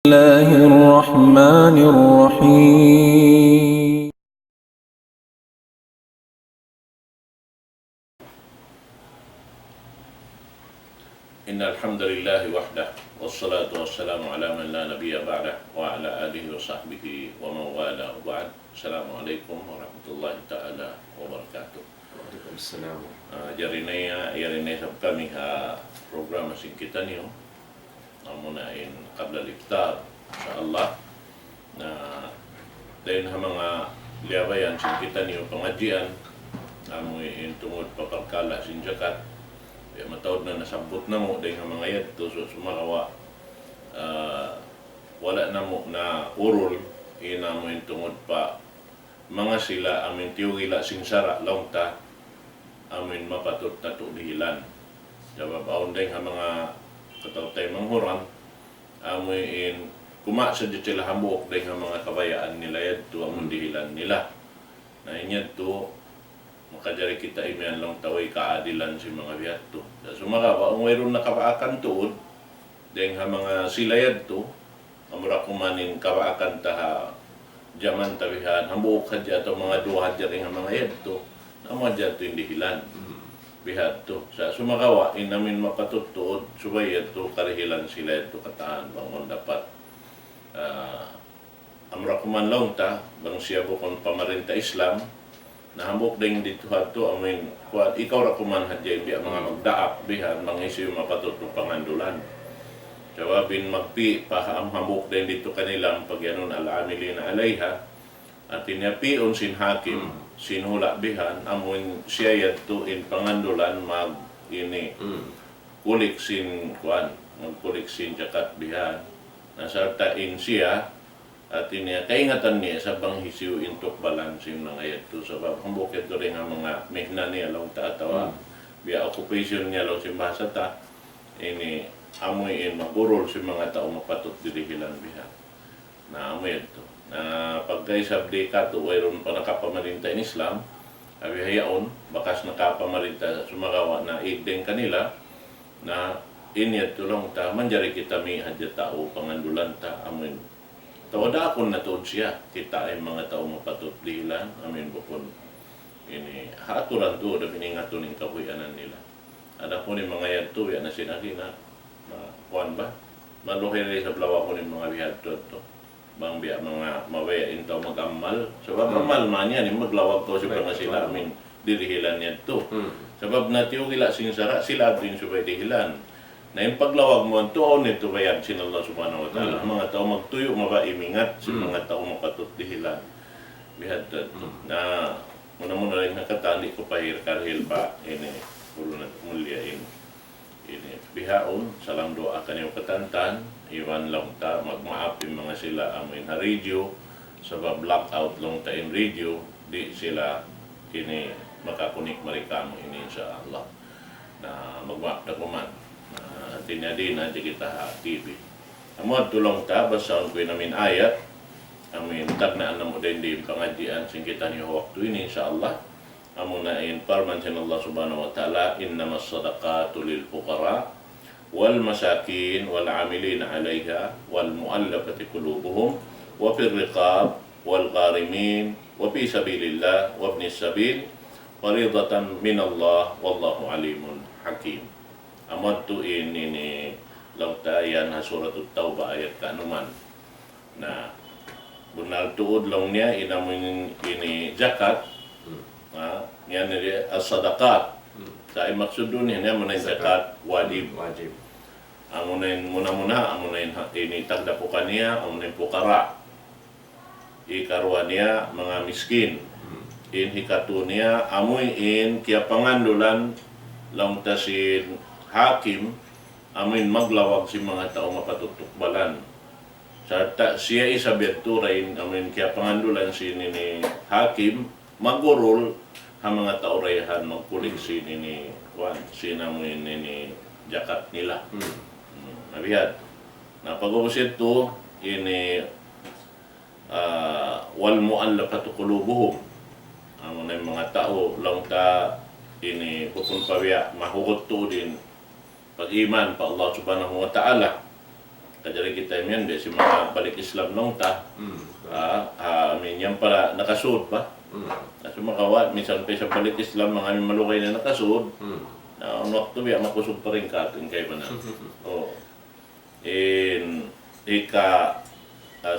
الله الرحمن الرحيم. إن الحمد لله وحده والصلاة والسلام على من لا نبي بعده وعلى آله وصحبه ومن والاه وبعد. السلام عليكم ورحمة الله تعالى وبركاته. Waalaikumsalam. Yarinay sa kami programa sing kita niyo. Munain qabla al-iftar insyaallah na dahil mga liabayan sing kita niyo pangajian amoy tungod papagkala sin jakat. Matawad na nasabot na mo dahil mga yadto so sumakawa wala na mo na urol ina mo yung tungod pa mga sila amin tiyugila sing sara launta amin mapatot tato dihilan jabab aon dahil mga katawtay manghuran amin kuma sa di sila hambuok dahil mga kabayaan nila yadto amon dihilan nila na inyadto makajari kita imian lang taway kaadilan si mga biyadto. So makawa, ang mayroon na kapaakan tuod, dahil mga silayad to, amura kumanin kapaakan taha jaman tabihan, hambuok ka dyan mga duha dyan nga mga yadto, na mga dyan to hindi hilan. Bihadto. Sa sumakawa, inamin mapatutuod, subayad to, karihilan sila ito kataan, bangon dapat. Amura kuman lang ta, bang siya bukon pamarinta Islam, nahambok ding dito hadto amin kuat ikaw ra kuman hadya biya mga magdaap bihan mangisiyo mapatutong pangandulan jawabin magpi paham hambok ding dito kanilang pagyanon al-amilina alayha at tinapion sin hakim sinhula bihan amun siya yadto in pangandulan mag ini kulik sin kuan magkulik sin jakat bihan nasartain siya at kaingatan niya sa banghisiw intok balansin mga ito sa bukit ko rin ang mga mihna niya lang tatawa biya occupation niya lang simbasa ta ini amoy magurol si mga tao mapatot dirihilan biha na amoy ito na pagkaisabdi ka to wayron pa nakapamarinta in Islam abi hayaon bakas nakapamarinta sumagawa na ideng kanila na inyat tulong ta manjari kita mi hadya tao pangandulan ta amoy tawada akong natuod siya, kita ay mga tao mapatot dihilan, amin bukon. Ini haturan to, da biningato ning kabuyanan nila. Ada po ni mga yadto, yan na sinagi na, kuan ba? Maluhin rin sa blawa ko ni mga bihadto to. Bang biya mga mawaya intaw mag-amal. Sabab amal man yan, maglawag to siya nga sila, amin dirihilan yan to. Sabab natiyo kila sinsara, sila din subay dihilan. Na yung paglawag mo, ang tuon nito bayad sin Allah subhanahu wa ta'ala. Mga tao magtuyo, mabaimingat, sa mga tao mapatut dihilan. Bihad na muna rin nakatali ko pahir-karhil pa, ini, pulo na mulyain. Ini, bihaon, salang doa kanyo katantan, iwan lang ta, magmaapin mga sila amin na radio, sa blackout lang ta in radio, di sila, ini, makakunik marikamo ini insya Allah. Na magmaap na kuman. Tinyadin na di kita TV. Amod tulong ta basaon ko namin ayat. Amin tagnaan na mo din di pangadyan sing kita ni waktu ini insyaallah. Amuna in parman sin Allah subhanahu wa ta'ala innamas sadaqatu lil fuqara wal masakin wal amilin 'alayha wal mu'allafati qulubuhum wa fir riqab wal gharimin wa fi sabilillah wa ibnis sabil faridatan min Allah wallahu alimun hakim. Amad tuin ini lautayan ha suratul Taubah ayat kanuman na bunal tuod lang niya inamin ini zakat yan niya as-sadaqat sa maksud niya manay zakat wajib amunin muna amunin ini tagda po kaniya amunin pukara ikarwa niya mga miskin in hikatu niya amoy in kaya pangandulan lang tasin hakim amin maglawag si mga tao mapatutukbalan. Sarta siya isabiyaturain amin kaya pangandulan si ni hakim magurol ang mga tao rayahan magkulik si ni sinamuin ni jakat nila. Nabihad. Na pag-uusip to ini wal mu'allafatu qulubuhum. Ang mga tao lang ta ini pupun pawiya mahugot to din pag-iman pa Allah subhanahu wa ta'ala kadari kita yan, di si mga balik Islam nung ta. Amin yan pala, nakasuod pa. Kasi makawa, minsan pa sa balik Islam, mga malukay na nakasuod. Na waktu biya makusog pa rin ka atin kayo na. Ika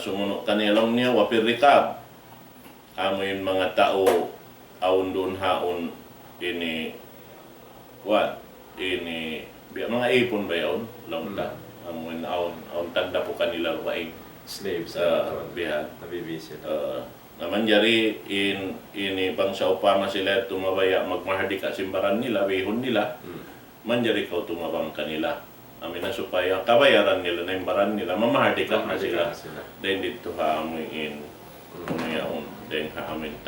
sumunod kanilang niya wapir rikab. Amo yung mga tao aun doon haon ini biya mga ipon ba yun? Langta. Amo yung aun tanda po kanila lumaing Slaves sa biya. nabibisit. Naman jari ini bangsa upama sila tumabaya magmahadika simbaran nila, wihon nila. Manjari kau tumabang kanila. Amin na supaya kabayaran nila na imbaran nila, mamahadika na sila. Then dito ha amin then ha amin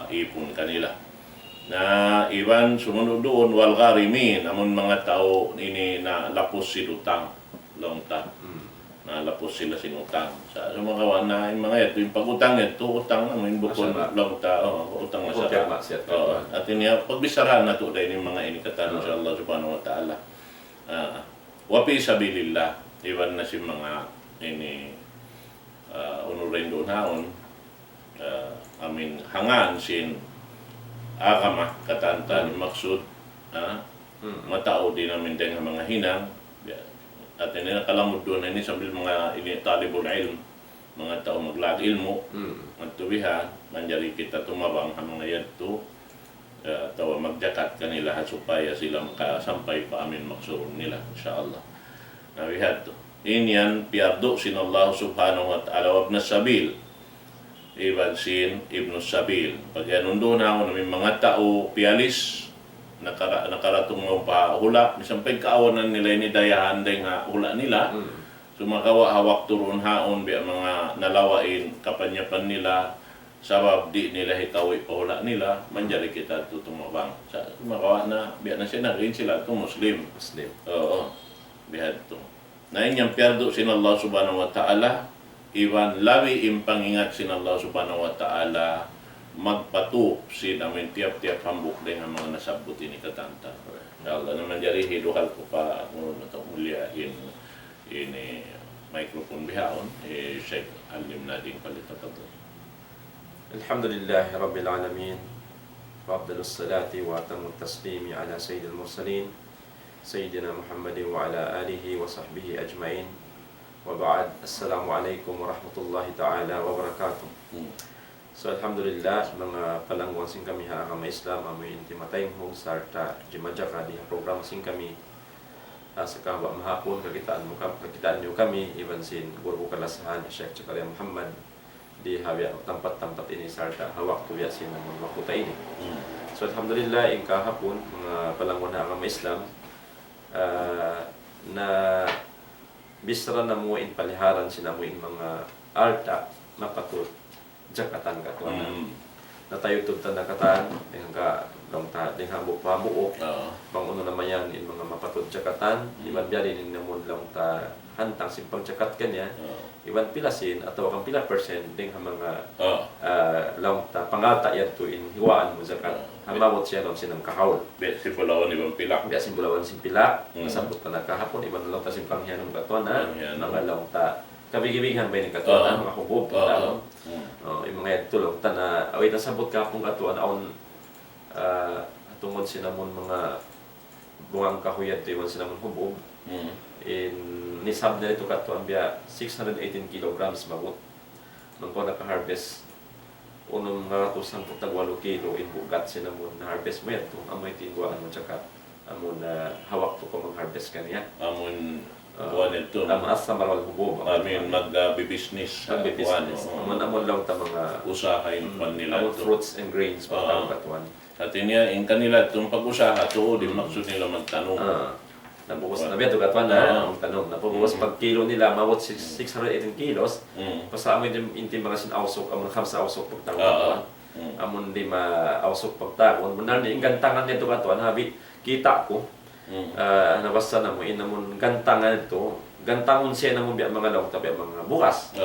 ipon kanila. Na iban sumunod doon wal garimin amon mga tao ini na lapos si utang longta. Na lapos sila sing utang. Sa mga kawan na mga ito yung pag-utang ito, utang naman bukod longta, utang na sa at niya pagbisara na to dahil yung mga inikatan sa Allah subhanahu wa ta'ala. Wapi sabilillah, iwan na si mga ini unurin doon haon, amin hangan sin akama katanta ni maksud, matao din namin din ang mga hinang, at ini nakalamod doon ini sambil mga ini talibul ilm, mga tao maglag ilmu, magtubihan, manjari kita tumabang ang mga yadto, tawa magjakat kanila supaya sila makasampay pa amin maksud nila insyaallah. Nabihat to. Inyan piardo sin Allah subhanahu wa ta'ala wabna sabil. Iban sin ibnu sabil. Pag anundo na ako ng mga tao pialis nakaratong mo pa hula, misampay kaawanan nila ni dayahan dahil nga hula nila. Sumakawa hawak turun haon biya mga nalawain kapanyapan nila sabab di nila hikawi paula nila manjari kita tutumabang sa makawa na biya na siya na rin sila ito Muslim. Biya ito na inyang piardo sin Allah subhanahu wa ta'ala iwan lawi impangingat sin Allah subhanahu wa ta'ala magpatup sin amin tiap-tiap hambuk dengan mga nasabot ini katanta Allah naman jari hiduhal ko pa ngunod na mulia ini microphone bihaon Sheikh Alim Nading Palitatato. Alhamdulillah Rabbil Alamin wa afdalus salati wa atamut taslimi ala sayyidil mursalin Sayyidina Muhammadin wa ala alihi wa sahbihi ajmain wa ba'd. Assalamualaikum warahmatullahi ta'ala wabarakatuh. So Alhamdulillah mga palangwang sing kami ha kama Islam amoy intimatay mong sarta jimajaka di program sing kami sa kahwa mahapon kakitaan nyo kami iban sin guru kalasahan Sheikh Chakaria Muhammad di hawya tempat-tempat ini sarta hawak tu yasin namun makuta ini. So alhamdulillah ing kahapon mga palangon na agama Islam na bisra na mo in paliharan sinamuin mga arta mapatut jakatan katuan na tayo tugtan na katan dengan ka long ta ding hambok pabuo panguno naman yan in mga mapatut jakatan iban biyarin in namon long ta hantang simpang jakat kanya iban pilasin atau kang pila persen ding mga long ta pangata yan to in hiwaan mo zakat hamawot siya long sinang kahawl si Bulawan ibang pilak biasin bulawan sin pila masabot pa na kahapon iban long ta simpang hiyanong katuan mga long ta kabig-ibigan ba ni katuan mga hubog yung mga tulong ta na away nasabot ka pong katuan aon tungod sinamon mga bungang kahuyad to iwan sinamon hubog in nisab na ito katuan biya 618 kilograms magot nung ko naka-harvest unong nga to 10 tagwalo kilo in bugat sinamon na harvest mo yan to amoy tinduan mo tsaka amon hawak to ko mag-harvest kaniya amon buwan ito asa marawal hubog amin mag-business amon lang ta mga usahain pan nila amon fruits and grains pa katuan at niya in kanila itong pag-usaha to di maksud nila magtanong nabuwas na biya to katuan na ang tanong nabuwas pag kilo nila mawat 618 kilos pasama din inti mga sinawsok amon khamsa awsok pagtanong amon di ma-awsok pagtanong munan di gantangan nito katuan habi kita ko nabasa na mo inamon gantangan ito gantangon siya na mo biya mga laong tabi mga bukas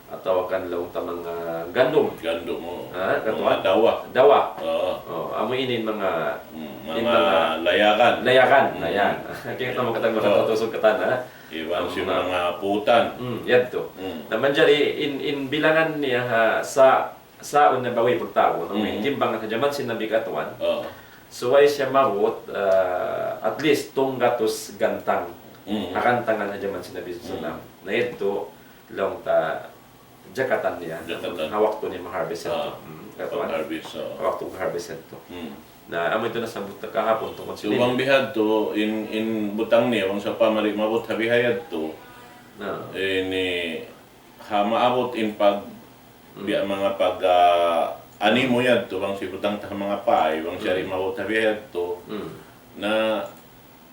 atau kan laong ta mga gandum mo katuan dawa amo inin mga layakan ayan kaya tamo katang makatusog katan Iwan si mga putan. Yan to. Naman dyan, in bilangan niya sa na bawi pagtao, timbang na kadyaman sinabi katuan. So ay siya mawot, at least tong gatos gantang. Akantangan na dyaman sinabi sa salam. Na ito, lang ta, jakatan niya. Hawak to ni ma-harvest ito. Katuan. Hawak to ma-harvest ito. Na amo ito nasabot na kahapon tungkol So wang bihad to in butang niya wang sa pamari mabot habihayad to ni maabot in pag biya mga pag animo yad to bang si butang ta mga paay wang siya rin mabot habihayad to na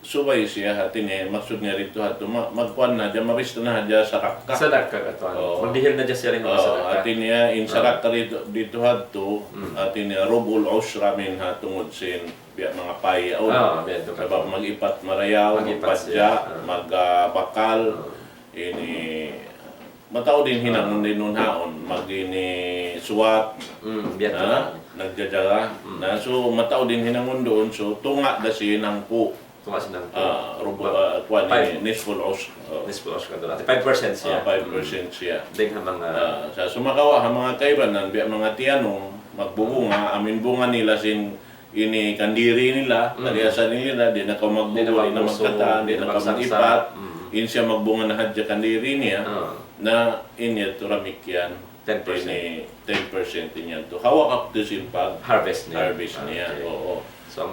subay siya hatin maksud niya rito hato magkuan na diya mabista na diya sa rakka katuan. Magdihil na diya siya rin sa rakka. Atin niya in sa rakka dito hato atin niya rubul usra min hatungod sin biya mga payaw. Sabab mag-ipat marayaw, magpadya, magbakal ini mataw din hinang din nun haon magini suwat nagjajaga na so mataw din hinangon doon so tunga da sinang po tumasin ng kuan ni nisful os ka doon. 5% siya. 5% siya. Ding mga sa sumakawa ha mga kaibanan biya mga tiyanong magbubunga amin bunga nila sin ini kandiri nila kaliasan nila di na ka magbubunga di na magkataan di na ka mag-ipat in siya magbunga na hadya kandiri niya na inya turamik yan 10% niya to hawak up to sin pag harvest niya. Oo. So,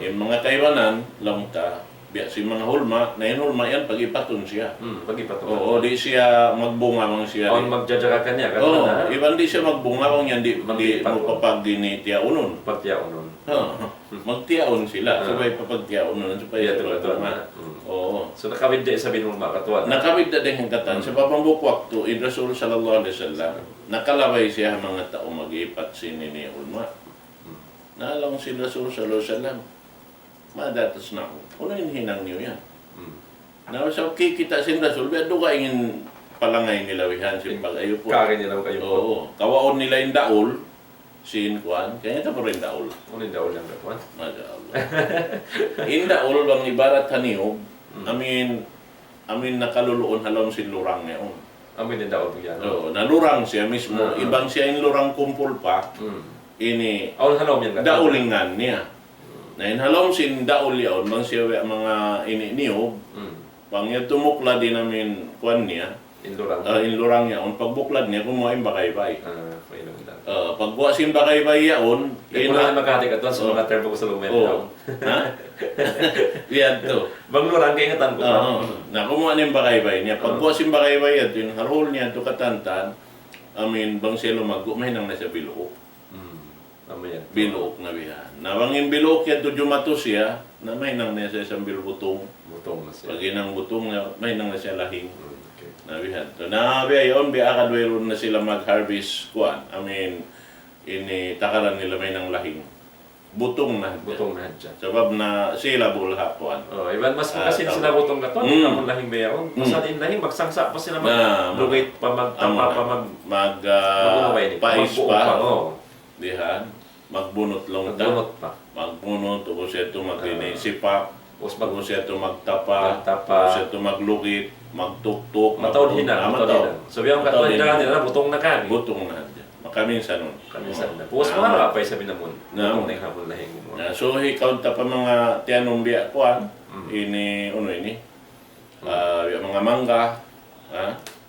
yung mga kaibanan, lang ta, biya si mga hulma, na yung hulma yan, pag-ipaton siya. Pag-ipaton. Oo, di siya magbunga mang siya. O, magjajaga ka niya. Oo, iban di siya magbunga mang yan, di mo papagdini tiyaunon. Pagtiyaunon. Magtiyaon sila, sabay papagtiyaunon, sabay sa magbunga. Oo. So, nakawid din sa binulma katuan. Nakawid na din ang katan. Sa papambukwak to, Rasul sallallahu alaihi wasallam, nakalabay siya mga tao mag-ipat sinini hulma. Naalang si Rasul sallallahu alaihi wasallam, madatas na ako. Ano yung hinang niyo yan? Na sa kikita si Rasul, biya doon ka ingin palangay nilawihan si pag-ayo po. Kagay nila kayo po. Oo. Kawaon nila yung daol, sin kuan, kaya ito pa rin daol. Ano yung daol yung katuan? Madallah. In daol bang ibarat haniyog, amin nakaluluon halong sin lurang niya. Amin yung daol po yan. Oo, nalurang siya mismo. Ibang siya yung lurang kumpul pa. Ini halom yan daulingan niya. Na inhalom sin daul yaon bang siya mga ini niyog. Pang niya tumukla din namin kuan niya. Inlurang niya on pagbuklad niya kumuha yung bakaybay. Pagbuha sin bakaybay yaon, ina magkati ka sa mga termo ko sa lumen. Ha? Yan to. Bang lurang kay ngatan ko. Na kumuha ni bakaybay niya. Pagbuha sin bakaybay yato yung harol niya to katantan. Bang siya lumaggo may nang nasa biluok. Biluok na bihan. Nawangin biluok yan to jumatos siya, na may nang nasa isang bilbutong. Butong na siya. Pag inang butong, may nang nasa lahing. Nabihan to. Nabihan yun, biya kadwero na sila mag-harvest kuan. Ini takaran nila may nang lahing. Butong na. Butong na dyan. Sabab na sila bulha kuan. Iban mas makasin sila butong na to, namun lahing bayaon. Masalin lahing, magsangsa pa sila mag-lugate pa, magtapa pa, mag-pais pa. Dihan, magbunot lang ta. Magbunot, o siya ito mag-inisipak, o siya ito magtapa, o siya ito maglukit, magtuktok. Matawad hinang. So, yung katawad nila, butong na ka. Butong na. Makaminsan nun. Kaminsan na. Puwas mga kapay sabi namun. Butong na yung hamon lahing mo. So, ikaw ta pa mga tiyanong biya kuan, ini, mga mangga,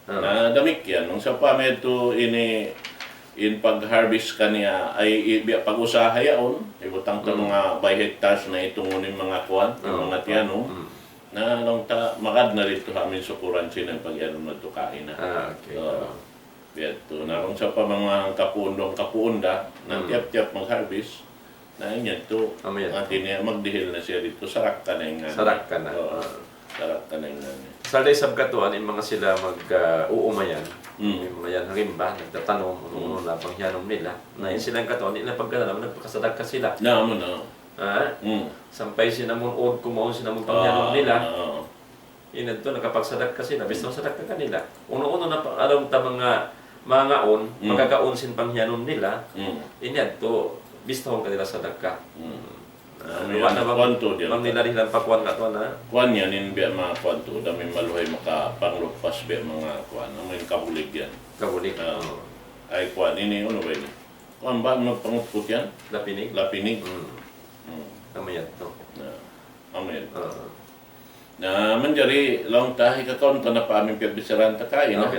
na damik yan. Nung sa pa medyo in pag-harvest kaniya ay pag-usaha yaon ibutang ta mga by hectares na itungunin mga kuan mga tiyanong na lang ta makad na rito amin sukuran sinang pag-ano na to kain na. Okay. Dito na kung sa pa mga kapuunda na tiyap-tiyap mag-harvest na inyan to atin magdihil na siya dito sarak ka na yung sarak ka na. Sarak ka na yung sa day sabkatuan in mga sila mag-uumayan yung mga yan rimba, nagtatanong ano na panghiyanom nila na yun silang katuan, nila pagkala naman nagpakasadag ka sila sampay sinamon od kumaon sinamon panghiyanom nila yun ito, nakapagsadag ka sila bistong sadag ka kanila uno-uno na alam ta mga on magkakaon sin panghiyanom nila yun yan to bistong kanila sadag ka May anak kwanto diyan. Mang nilari lang pakuan ka to na. Kuan yan, in biya mga kwanto, dami maluhay makapanglupas biya mga kuan. May kabulig yan. Kabulik. Ay kuan, ini ano ba ini? Kuan ba, magpangutput yan? Lapinig. Lapinig. Tama yan to. Amen. Na manjari long tahi ka kaon ta na pa amin pagbisaran ta kain na.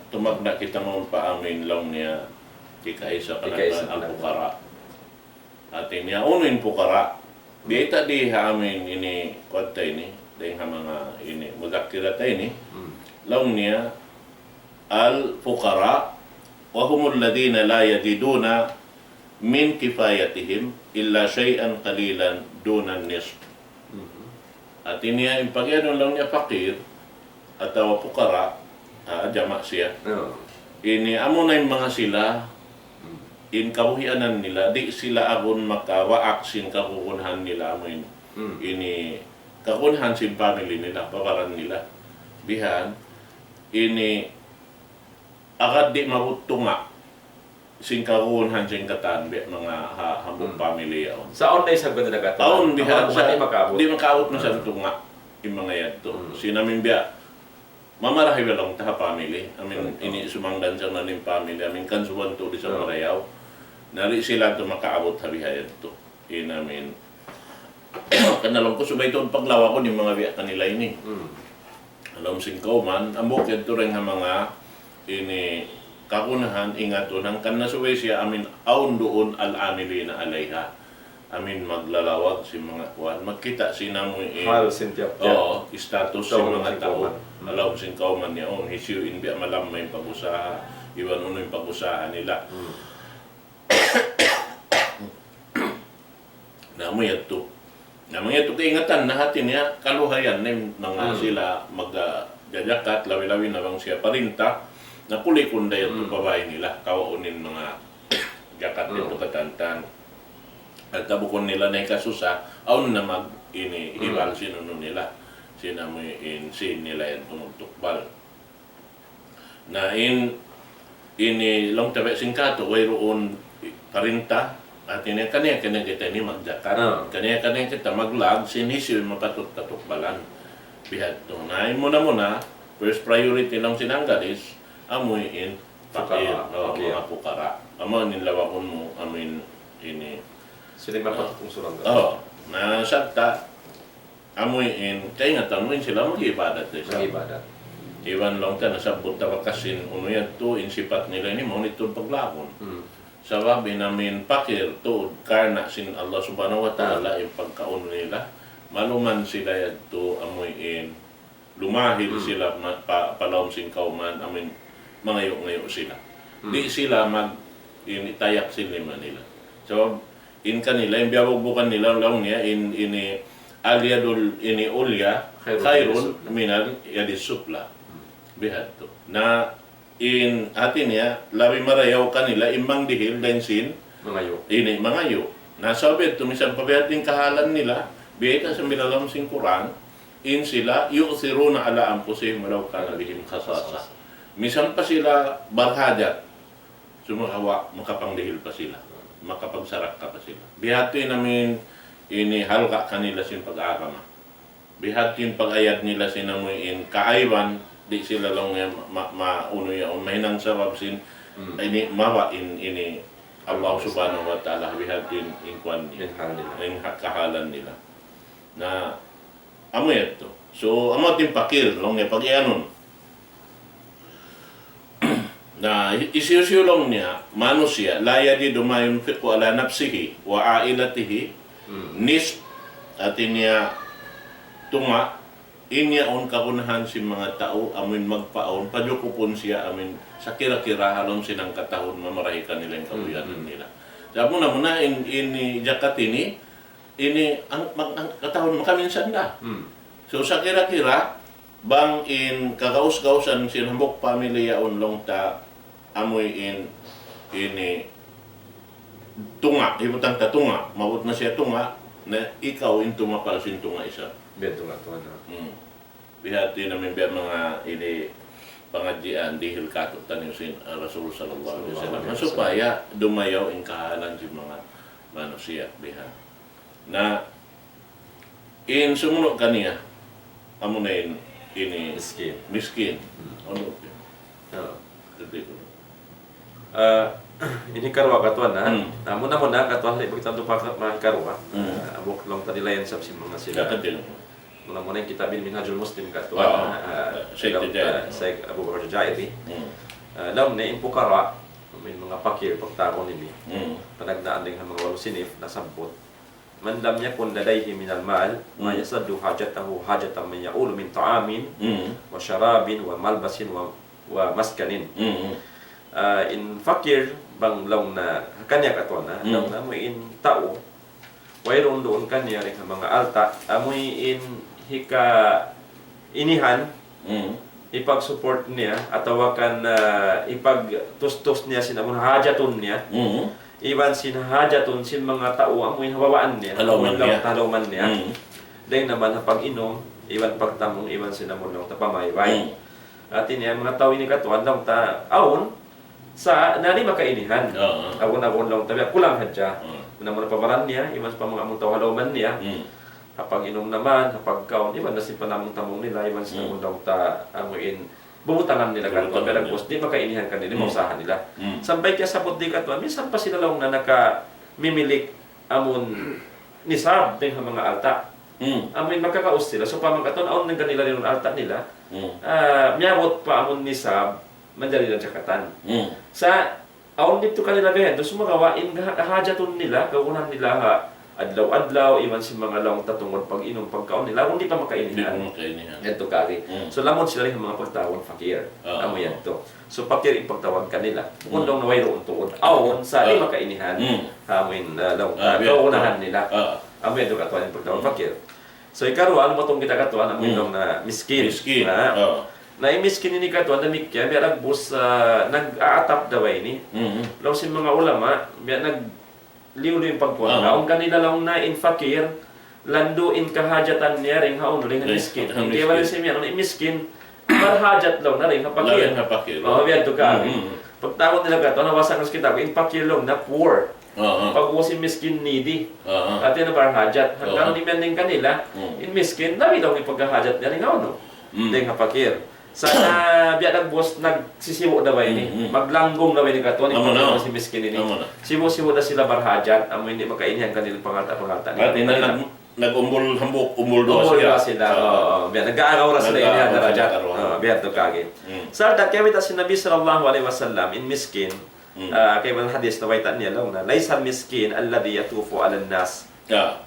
Tumagna kita mo pa amin long niya kikaisa ka na ang pukara. Atin niya unin pukara. Bita di ha amin ini kwanta ini dahil ha mga ini mudakira ta ini. Long niya al pukara wa humul ladina la yajiduna min kifayatihim illa shay'an qalilan duna nisf. At iniya yung pag-ano lang niya fakir atau pukara, jamak siya. Ini amo na yung mga sila in kabuhianan nila, di sila agon makawaak sin kakukunhan nila mo ini kakunhan sin family nila, paparan nila. Bihan, ini agad di mabutunga sin kakukunhan sin katan mga hambong family yaon. Sa online sa ganda dagat. Taon bihan sa di makaabot mo sa tunga yung mga yadto. Sinamin biya mamarahi lang ta family. Amin ini sumangdan sa naning family. Amin kansuan to di sa Marayaw. Nari sila to makaabot habihayad to. Inamin kanalong ko subay to paglawa ko ni mga biya kanila ini. Alam sing kauman ambok yadto rin nga mga ini kakunahan ingaton ang kanasuway siya amin aun doon al-amili na alayha amin maglalawag si mga kuwan magkita sinamo hal sintiap status si mga tao alaw sin kauman niya on hisyu in biya malam may pag-usaha iwan uno yung pag-usaha nila namoy yato kaingatan na hatin niya kaluhayan na mga sila magjajakat lawi-lawi na bang siya parinta na kulikunda yung babae nila, kawaunin mga jakat dito katantan. At tabukon nila na ikasusa, aun na mag-ini-ibal sinuno nila. Sinamuin sin nila yung tumugtukbal. Na ini long tabi singkato, wayroon parinta, at kanya kita ni magjakat. Kanya kita maglag, sinisyo yung mapatut-tatukbalan. Bihad to. Na muna, first priority lang sinanggalis, amoy in pakir mga pukara amo nin lawakon mo amin ini sila mapatutong surang na sakta amoy in kaya nga tanuin sila mag-ibadat mag-ibadat iwan lang ta nasabot ta kasin uno yan to in sipat nila ni monitor paglakon sababi namin pakir to karna sin Allah subhanahu wa ta'ala yung pagkaon nila maluman sila yan to amoy in lumahil sila palawm sin kauman amin mangayo-ngayo sila. Di sila tayak sinima nila. So, in kanila, yung biyabog-bukan nila lang niya, ini aliadul ini ulya, khairun minal yadisupla. Bihad to. Na in atin niya, labi marayaw kanila, imang dihil, lensin, ini mangayo. Nasabi, tumisang pabihating kahalan nila, biyata sa milalam sing Quran, in sila, yu'thiruna ala ampusihim malaw kana bihim khasasa. Misan pa sila barhajat, sumahawa, makapanglihil pa sila, makapagsarak ka pa sila. Bihati namin ini halka kanila sin pag-agama. Bihati pag-ayad nila sinamuin kaaywan, di sila lang mauno yaon, mahinang sarap sin, ini mawa ini Allah subhanahu wa ta'ala, bihati in kwan niya, in kahalan nila. Na, amo yato. So, amo tin pakir, lang niya pag-ianon. Na isiusulong niya manusia la yajidu ma yunfiqu ala nafsihi wa ailatihi nisf atin niya tunga inya on kakunahan si mga tao amin magpaon padukupon siya amin sa kira-kira halom sinang katahon mamarahi kanila yung kabuyanan nila. Sabi mo na ini jakat ini ang katahon makaminsan na. So sa kira-kira bang in kagaus-gausan sinambok pamilya unlong ta amoy ini tunga, ibutang ta tunga, mabut na siya tunga na ikaw in tumapal sin tunga isa. Beto nga to na. Bihati namin biya mga ini pangadjian dihil katot tanin sin Rasul sallallahu alaihi wasallam. Supaya dumayaw in kahalan si mga manusia biha. na in sumuno kaniya amo na ini Miskin. miskin. Ano? Oo. Dili ko. Ini karwa katuan na. Mm. Muna katuan li begitu pa mga karwa. Mm. Abok long tadi layan sab si mga sila. Dapat din. Muna yung kitab bin Minhajul Muslim katuan. Oo. Syekh Jazairi. Syekh Abu Bakar Jazairi. Mm. Laom na impo karwa may mga pakir pagtawon nini. Mm. Panagnaan din ang mga 8 sinif na 10. Man lam yakun ladayhi min al-mal ma yasaddu hajatahu hajatan man ya'ulu min ta'amin Mm. wa syarabin wa malbasin wa maskanin. Mm. In fakir bang law na kanya katon na law na mo in tao wayron doon kanya rin ang mga alta amoy in hika inihan Mm. ipag-support niya atawa kan ipag-tustos niya sinamon hajatun niya Mm. iban sinahajatun sin mga tao amoy hawaan niya Halawman niya. halawman niya Mm. dahil naman na pag-inom iban pagtamong iban sinamon lang tapamayway atin niya mga tao ini katuan lang ta awon sa nari makainihan Oo. awon lang tabi kulang hadya Oo. naman pabaran niya iban pa mga among tao halawman niya Mm. kapag inom naman kapag kaon iban na sin panamong tamong nila iban sinamon lang ta amoin bubutangan nila katuan Bubutangan pero nila. bus di makainihan kanila mausahan nila Mm. sampay kaya sa buddi katuan minsan pa sila lang na naka mimilik amon nisab din ang mga alta Mm. amoy makakaus sila so pamang katon aon nang kanila rin alta nila Mm. miyabot pa amon nisab mandali na jakatan Mm. sa aon dito kanila gayan doon sumagawain hajatun nila kaunan nila ha adlaw-adlaw iwan si mga laong tatungod pag inom pagkaon nila kung di pa Hindi makainihan ko makainihan. ito kari Mm. so lamon sila rin ang mga pagtawon fakir Oo. amo yan to so fakir ipagtawag kanila kung daw naway roon tuod awon sa di makainihan Mm. amoin laong Biya. kaunahan nila Ah. amo yan to katuan yung pagtawag fakir so ikaw ano mo itong kita katuan amoin daw na miskin Miskin. na Oo. na imiskin ini katuan na mikya biya nagbus nag-aatap daway ni Mm. law si mga ulama biya nagliwlo yung pagkuhan naong kanila lang na in fakir lando in kahajatan niya ring haon ring miskin Ang hindi ba rin siya ano miskin marhajat lang na ring Lawin hapakir na pakil. oh biya to ka Mm. pagtawon nila katuan nawasan ng kita in fakir lang na poor Oo. pag si miskin needy Oo. at yun na barhajat hanggang Oo. ni men kanila Mm. in miskin dami daw yung pagkahajat niya ring haon no Mm. ding hapakir sana biya nagbos nagsisiwo daw ini Mm. maglanggong daw ini katuan Amo na. si miskin ini Amo na. siwo-siwo na sila barhajat amo hindi makainihan kanilang pangalta At ina nag-umbol hambok umbol do Umul siya. sila biya nag-aaraw ra sila inihan Nag-aaraw darajat sila karon. biya to kage Mm. sa ta kaya si Nabi sallallahu alaihi wasallam in miskin Mm. kay man hadis na waitan niya law na laysa miskin alladhi yatufu ala nas Yeah.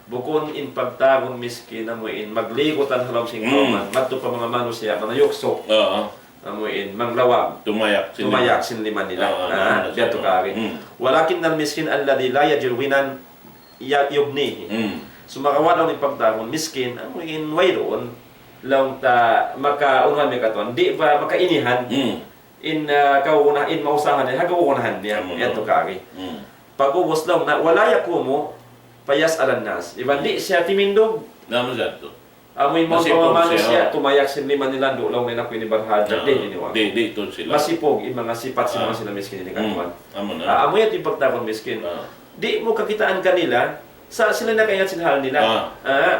bukon in pagtagon miskin amo in magligutan halam sing man madto pa mga manusia manayokso Oo. amo in manglawag Tumayak. sila. tumayak sinliman nila biya to kage Mm. walakin al miskin alladhi la yajil winan yubnihi Mm. sumakawa daw ni pagtagon miskin ang in wayron lang ta makaunhan mi katon di ba makainihan Mm. in kauna in mausahan niya hagawunahan niya Tama yan to kage Mm. pag-ubos daw na wala yakumo payas alan nas iban di siya timindog Naman siya to. amoy mo Masipog pamamano siya, siya tumayak sin lima nila dulaw na nakuha ni barhadja di iniwa Di ito sila. masipog in mga sipat sa mga sila miskin ni katuan Amo na. amoy at yung pagtagon miskin Ah. di mo kakitaan kanila sa sila na kaya sinhal nila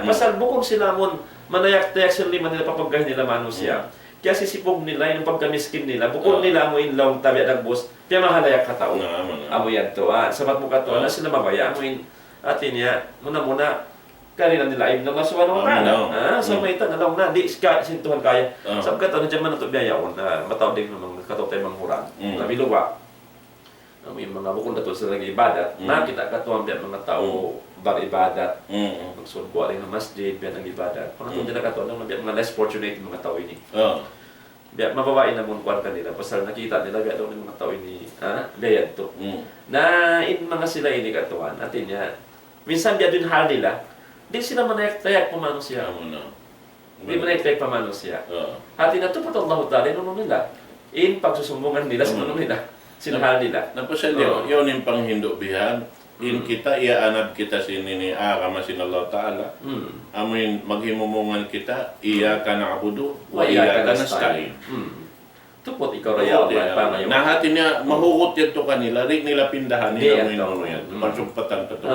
pasal bukod sila mon manayak-tayak sila lima nila papagay nila mano siya kaya sisipog nila yung pagkamiskin nila bukod nila mo inlaw tabi at agbos kaya mahalayak katao Amo na. amo yan to sabat mo kato na sila mabaya amo in atin niya muna kanila nila ay na masuwa ng kana sa may tan alaw na di ska sintuhan kaya sab kato na jaman to biya on na mataw din ng kato tay manghuran labi luwa may mga bukod na to sa lagi ibadat nakita kato ang biya mga tao bar ibadat Mm. magsulbo rin ng masjid biya ng ibadat kung atong nila kato ng mga less fortunate mga tao ini Oo. biya mababain na mun kwan kanila pasal nakita nila biya daw ng mga tao ini biya to Mm. na in mga sila ini katuan atin niya minsan biya din hal nila di sila manayak-tayak pamano siya Amo na. di manayak-tayak pamano siya Oo. atin na to Allah ta'ala inuno nila in pagsusumbungan nila sa nila sinahal nila Napasal yun yung panghindo bihan. In kita, iaanad kita sinini kama sin Allah Ta'ala. Amin maghimumungan kita, iya ka na'budu, wa iya ka nasta'in. tupot ikaw raya Allah Nahati niya, mahugot yan to kanila, rin nila pindahan nila mo Di, yun yan. Pagsumpatan ka to.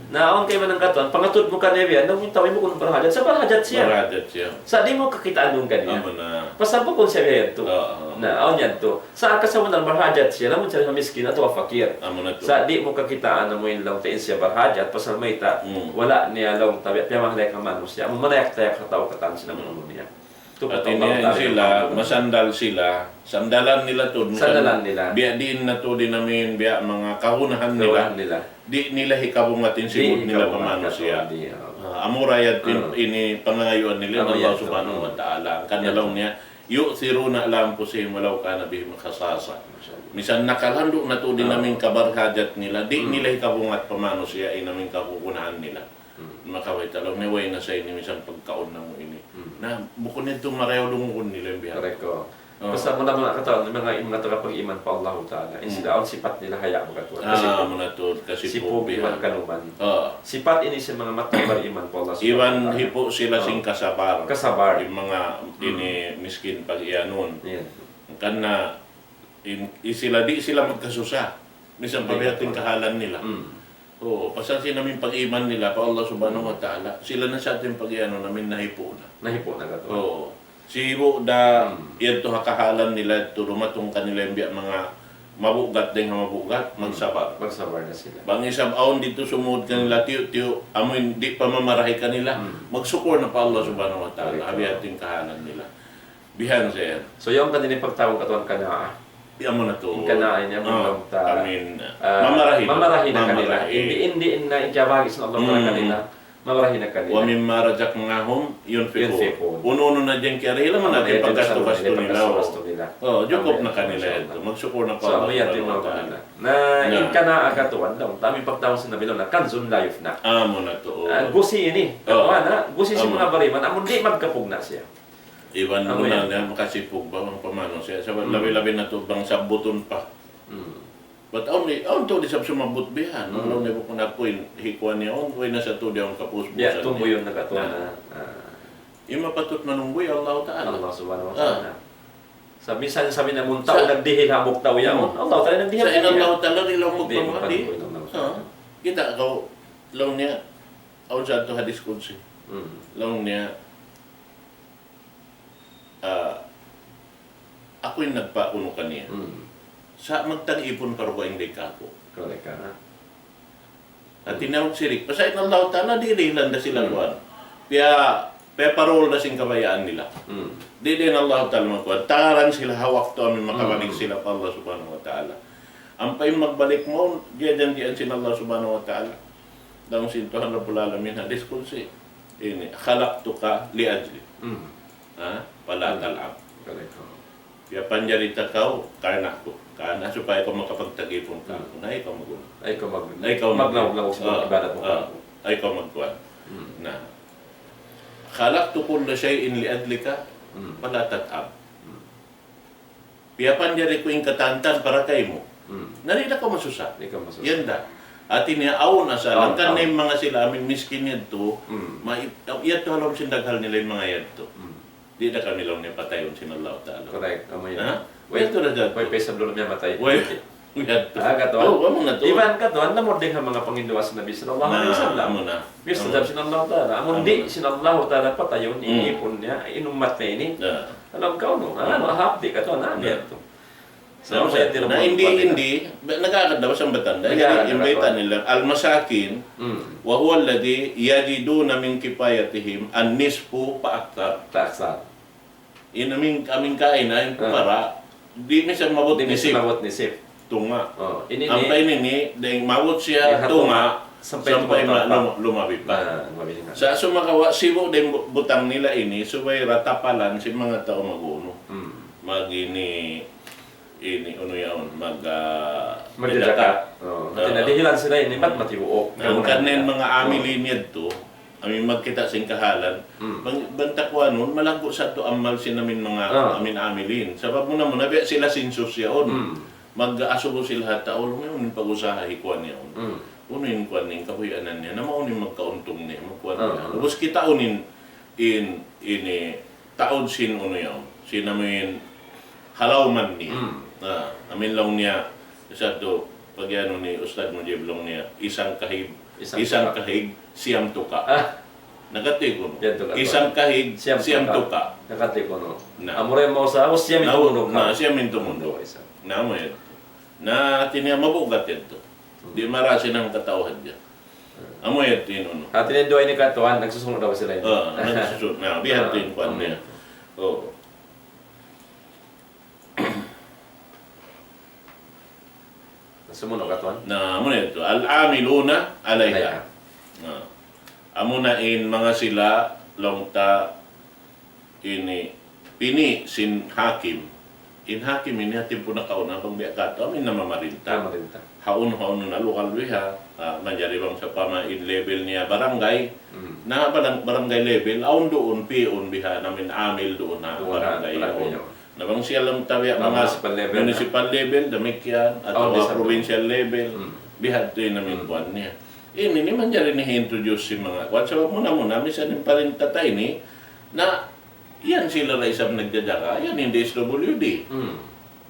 Naon kay man ang katon, pangatod mo kaniya, nang yung tawin mo kung barhajat, sa barhajat siya. Barhajat siya. Sa di mo kakitaan nung kaniya. Amo na. Pasal po kung siya yan to. Oo. Na, aon yan to. Sa kasawa ng barhajat siya, naman siya miskin at fakir. Amo na to. Sa di mo kakitaan na mo yung lang tain siya barhajat, pasal may ta, wala niya lang tabi, piya mahalay ka man mo siya. Amo manayak tayo katawa katan siya naman mo niya. At iniyan sila, masandal sila, sandalan nila to. Sandalan nila. Biya din na to din namin, biya mga kahunahan nila. Di nila hikabumatin sigud nila pamano siya. Amurayat ini pangangayuan nila ng Allah subhanahu wa ta'ala. Kanalaw niya, yu'thiruna alam po siya walaw ka na bihim khasasa. Misan nakalando na to din namin kabarhajat nila, di nila hikabungat pamano siya, inamin kakukunahan nila. Makaway talaw, may way na sa ini, misan pagkaon na mo ini. Na bukod nito mareho lungon nila yung biya. Correct ko. Basta mo na mga katawan, mga tagapag-iman pa Allah Ta'ala. Sila ang sipat nila hayaan mo katuan. Kasi mo na to, kasi sipo po iman kanuman. Oo. Sipat ini sa mga matang iman po Allah. Iwan hipo sila sing kasabar. Kasabar. Yung mga ini miskin pag iyanon. Yan. Kana sila di sila magkasusa. Minsan pabiyating kahalan nila. Oo, pasansin namin pag-iman nila pa Allah subhanahu wa ta'ala. Sila na sa ating pag-iyanon namin nahipo na. Nahipo na katuan. Oo. Si Ibo da yan to hakahalan nila to lumatong kanila yung biya mga mabugat din nga mabugat magsabar. Magsabar na sila. Bang isang aon dito sumud kanila tiyo amoy di pa mamarahi kanila magsukor na pa Allah subhanahu wa ta'ala abi ating kahanan nila. Bihan sir. So yung kanina pagtawag katuan kana. Di amo na to. Kanaan niya mo ta. Mamarahi na kanila. Hindi na ikabagi sa Allah na kanila. Mamarahi na kanila. Wa mimma razaqnahum yunfiqun. Uno-uno na diyan kaya ila man natin paggasto-gasto nila. Oh, jukop na kanila ito. Magsukor na pa. So may atin mga kanila. Na in kana agatuan lang. Tami pagtawag sa nabilon na kanzun layuf na. Amo na to. Gusi ini. Katuan na. Gusi si mga bariman. Amon di magkapug na siya. Iwan mo na niya makasipog ba ang pamano siya. Sa labi-labi na to bang sabuton pa. But only to di sab sumabot bihan. Nung na ko na kuin hikuan niya on way na sa to di ang kapusbusan. Ya tumbo yon nagatuan na. Imapatot manunggoy Allah Ta'ala. Allah subhanahu wa ta'ala. Sa bisan sabi na mun tao nagdihil hamok tao yaon. Allah Ta'ala nagdihil. Sa Allah Ta'ala ilaw mo pamati. Kita kau law niya aw sa to hadis qudsi. Law niya ako yung nagpauno kaniya. Sa magtag-ipon karuga hindi ka ako. Correct ka na. At tinawag si Rick. Pasayin Allah Ta'ala, di rin na sila kuwan. Kaya parol na sing kabayaan nila. Di din Allah Ta'ala magkuhan. Taran sila, hawak to, amin makabalik sila pa Allah Subhanahu wa Ta'ala. Ang pa'y magbalik mo, diyan sin Allah Subhanahu wa Ta'ala. Daong sintuhan na pulalamin, hadis kunsi. Ini, khalaqtu ka li ajli. Pala talab. Kaya panjarita kau, karena ko. Karena supaya kau makapagtag-ipon ka. Na ikaw magulo. Ay ikaw maglaw sa ibadat mo. Ay ikaw magkuhan. Na, khalaqtu kulla shay'in li adlika, pala tatab. Kaya panjari ko yung katantan para kay mo. Narila ka masusa. Yan da. At iniaawon na sa langkan na yung mga sila, amin miskin yan to, yan to halam sindaghal nila yung mga yan to. Di na kami lang niya patayon sinallahu ta'ala. Correct. Amo yan. Yan to na dyan. May pesa blue niya matay. Yan to. Katuan. Oo, na to. Iban katuan, namording ang mga Panginluwas na Nabi sallallahu alaihi wasallam. Amo na. Bisa dab sinallahu ta'ala. Amon di sinallahu ta'ala patayon, iipon niya, inumat na ini. Alam ka no? Mahapdi katuan. Yan to. So, na hindi, nagkakadawas ang batanda. Imbita nila, al-masakin, wa huwa alladhi yajiduna min kifayatihim an-nisfu pa'aktar. Pa'aktar. Aming kain na, yung para, di niya mabot nisip. Tunga. Ang pain nini, dahil mabot siya tunga, sampay lumabi pa. Sa sumakawa, siwo din butang nila ini, subay ratapalan si mga tao mag-uno. Ano yun, magdadaka. Tinadihilan sila yun, ba't matibuok? Ang kanin mga amilinyad to, amin magkita sing kahalan, bantakwa nun, malagpo sa to amal sinamin mga amin-amilin. Sabab mo na muna, sila sinsus yaon. Mag-asubo sila taon, may pag-usaha hikuan yaon. Unin kuan ning kahuyanan niya, na maunin magkauntong niya, magkuan niya. Lubos kita unin, ini taon sin uno yaon, sinamin halawman niya. Amin lang niya, isa to, pag yan ni Ustad Mujib lang niya, isang kahib, Isang kahig, siyam tuka. Nagati ko no. Yan to ka. Isang kahig, Siyam siyam tuka. tuka. Nakati ko no. Na. Amore mo sa ako siya mitunog Na siya minto mundo. Isa. Na mo yan. Na tiniya mabugat yan to. Di marasin ang katauhan dyan. Amo yan tinuno. At tinendoy ni Katuan, nagsusunod daw sila yun. Nagsusunod na. Bihan to yung kwan niya. Oo. Sumunod Katuan? Na amo yan to. Al-amiluna alayha. Amo na in mga sila longta ini pini sin hakim. In hakim ini hatim po na kauna pang biya kato amin na mamarinta. Marinta. Haun na lokal biha manjari bang sa pama in level niya barangay. Na barangay level aun doon piun biha namin amil doon na barangay yun. Nabang siya lang tabi mga municipal level damikyan at mga provincial level biha to yun namin buwan niya. Ini man dyan rin i-introduce si mga kwan. So muna, misan pa rin tatay ni na yan sila na isang nagdadaka, yan hindi SWD.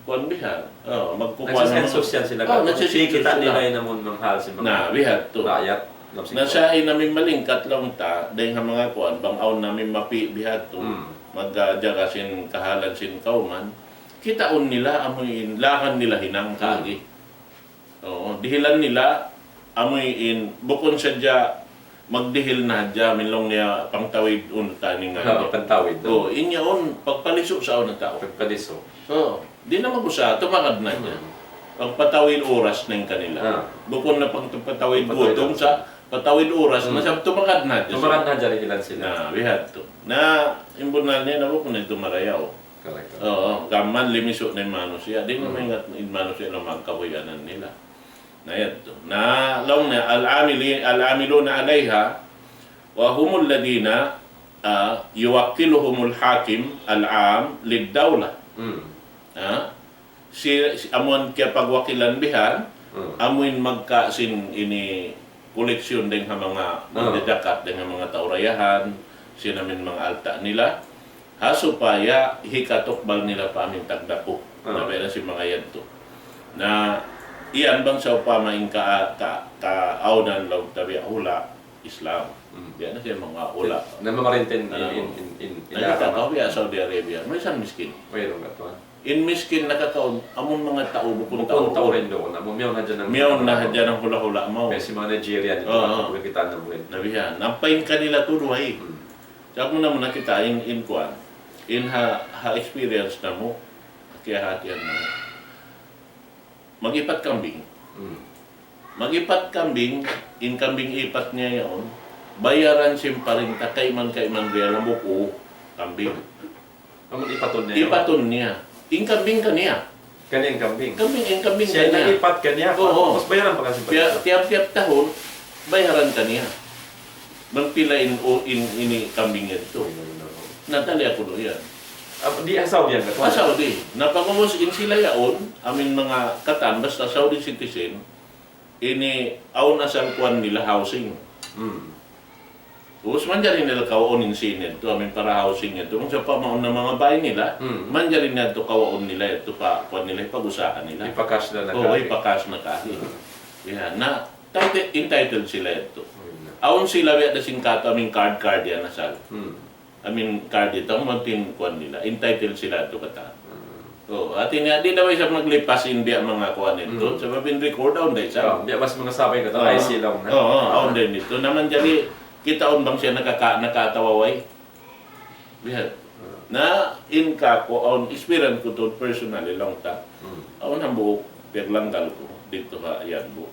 Kwan bihan. Magkukuha naman. Nagsasensosyan sila. Kita nila yun naman manghal si mga na, bihan to. Rakyat. Nasahin namin malingkat lang ta, dahil nga mga kwan, bangaw namin mapi bihan to. Magdadaka sin kahalan sin kauman. Kitaon nila, amoy lakan nila hinang kagi. Dihilan nila, amoy in bukon sa dya magdihil na dya minlong niya pangtawid taning nga pantawid inya on pagpaliso sa na tao pagpaliso di na magusa tumakad na dya pagpatawid oras na yung kanila bukon na pagpatawid gutom sa patawid oras na sa tumakad na dya rin ilan sila na bihat to na imbunal niya na bukon na tumarayaw gaman limiso na yung mano siya di na may mano siya na magkabuyanan nila na ito. Na law na al-amiluna alayha wa humul ladina yuwakkiluhumul hakim al-am lid-dawla. Si amon kaya pagwakilan bihan amuin magkasin ini koleksyon din nga mga magdadakat din nga mga taurayahan sinamin mga alta nila hasupaya hikatukbal nila pa amin tagdako na pera si mga yanto na iyan bang sa upamaing ka-aunan lang tabi hula Islam. Diyan na siya mga hula. Na mamarintin in Nakakatawi Saudi Arabia. May isang miskin. Mayroon ka to. In miskin nakakaon, among mga tao, bukong tao rin doon. Miyaw na dyan ng hula-hula mo. May si mga Nigeria dito. Kita na mo rin. Nabihan. Nampain kanila turuhay. Sabi mo naman nakita in kuan. In ha-experience na mo. Kaya hatian na mo. Mag-ipat kambing. Mag-ipat kambing, in kambing ipat niya yun, bayaran simparin kaiman real ang buko, kambing. Ang ipaton niya? Ipaton niya. In kambing kaniya. Kaniyang kambing? In kambing siya kaniya. Siya nag-ipat kaniya? Oo. Mas bayaran pa kasi pa? Tiap-tiap tahon, bayaran kaniya. Magpila in kambing ito. Natali ako doon yan. Di ang Saudi yan ka? Saudi. Napangumos in sila yaon, amin mga katan, basta Saudi citizen, ini aon asal kuan nila housing. Tapos manjarin nila kawaon in sinid to, amin para housing ito. Kung sa pamaon ng mga bahay nila, manjarin na ito kawaon nila, ito pa, kuan nila, ipag-usahan nila. Ipakas na kahi. Oo, ipakas na kahi. Yan, na, entitled sila ito. Aon sila, wala sing kato, amin card yan asal. Card ito, ang mantin kuan nila, entitled sila ito kata. At di na ba siya maglipas hindi ang mga kuan ito. Sa mabin record, aon din siya. Di mas mga sabay ka ito, ay silang na. Aon din ito. Naman dyan, kitaon bang siya nakatawaway? Na in ka ko, aon, experience ko ito personally lang ta. Aon ang buhok, perlanggal ko, dito ka, yan buhok.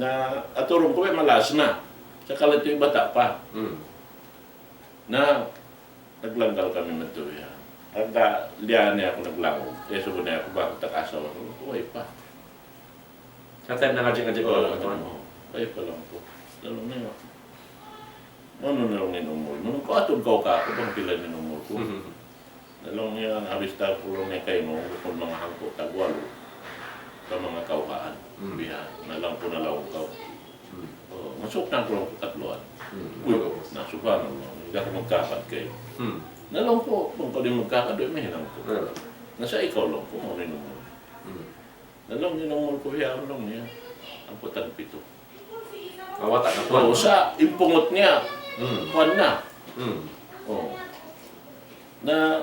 Na aturong ko, malas na. Sa kalat yung bata pa. Na naglanggal kami ng tuya. At liyan niya ako naglango. Kaya sabi niya ako, bakit takasaw ako? Uy pa. Sa time na nga-gadget ko lang ito. Ay pa lang po. Lalo na yun. Ano na lang ninumol? Nung kaatod ka ako, bang pila ninumol ko? Lalo niya, abista ko lang niya kayo mo, kung mga hangko, tagwalo. Sa mga kauhaan. Bihan. Nalang po na lang kaw. Masuk na ko lang po katluan. Uy, nasubanan mo. Hindi ako magkakad kayo. Nalong po, kung ka din magkakad, may hinang ko. Nasa ikaw lang po, mo ninumol. Nalong ninumol ko, hiyaw lang niya. Ang putang pito. Mawata na tuwan. Oo, sa impungot niya, Mm. kuwan na. Mm. Oo. Na,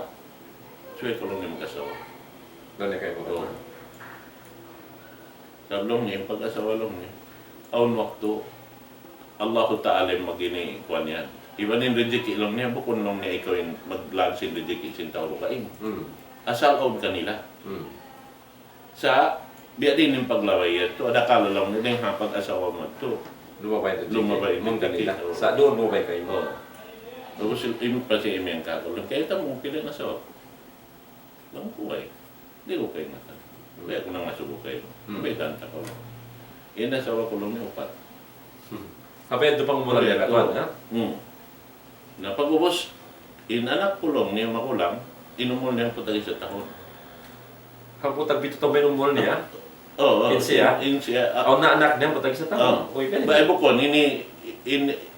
suway ko lang yung mag-asawa. Doon na kayo Oo. mo. Sablong niya, pag-asawa lang niya. Aun waktu, Allah Ta'ala magini kuwan yan. Iba nin rejeki lang niya, bukon lang niya ikaw yung mag-lag sin rejeki sin tawro kain. Mm. Asal aun kanila. Mm. Sa, biya din yung paglaway yan. To, ada kala lang nila yung hapag-asawa mo to. Lumabay na Lumabay na Mong kanila. dito. Sa doon lumabay kayo. Oo. Tapos yung pa siya yung kakulong. Kaya tamo, pila na sa lang ko ay. Hindi ko kayo natan. Kaya ko nang masubo kayo. May tanta ko. Yan na sa kulong niya upat. Kapag ito pang mula Kaya niya to. katuan, ha? Na pag-ubos, inanak kulong niya makulang, inumol niya po tayo sa tahon. Kapag bito ito may numol niya, Oo. Insiya? Insiya. ako na anak niya, patag sa taon. Uy, ganun. Ba, bukon,